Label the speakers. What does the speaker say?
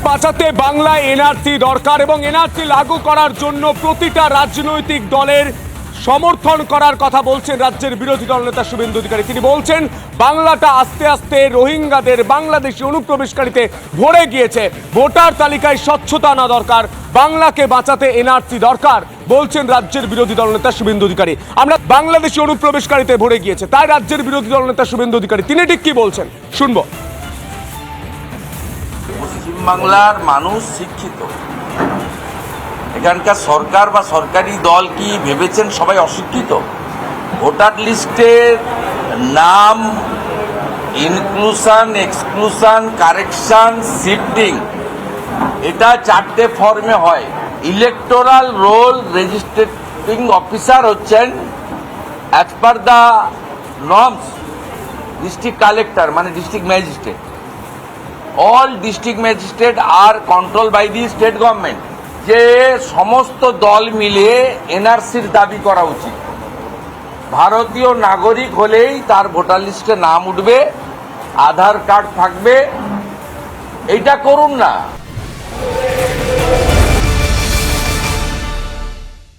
Speaker 1: বাঁচাতে বাংলায় এনআরসি দরকার এবং এনআরসি লাগু করার জন্য প্রতিটা রাজনৈতিক দলের সমর্থন করার কথা বলছেন রাজ্যের বিরোধী দলনেতা শুভেন্দু অধিকারী। তিনি বলছেন বাংলাটা আস্তে আস্তে রোহিঙ্গাদের বাংলাদেশি অনুপ্রবেশকারীতে ভরে গিয়েছে, ভোটার তালিকায় স্বচ্ছতা আনা দরকার, বাংলাকে বাঁচাতে এনআরসি দরকার বলছেন রাজ্যের বিরোধী দলনেতা শুভেন্দু অধিকারী। আমরা বাংলাদেশি অনুপ্রবেশকারীতে ভরে গিয়েছে, তাই রাজ্যের বিরোধী দলনেতা শুভেন্দু অধিকারী তিনি ঠিক কি বলছেন শুনবো।
Speaker 2: পশ্চিমবাংলার মানুষ শিক্ষিত, এখানকার সরকার বা সরকারি দল কি ভেবেছেন সবাই অশিক্ষিত? ভোটার লিস্টের নাম ইনক্লুশন, এক্সক্লুশন, কারেকশন, শিফটিং, এটা 4টে ফর্মে হয়। ইলেকটোরাল রোল রেজিস্ট্রেটিং অফিসার হচ্ছেন as per the norms district collector, মানে district magistrate. All district magistrate are control by the state government. যে সমস্ত দল মিলে এনআরসির দাবি করা উচিত, ভারতীয় নাগরিক হলেই তার ভোটার লিস্টে নাম উঠবে, আধার কার্ড থাকবে, এইটা করুন না।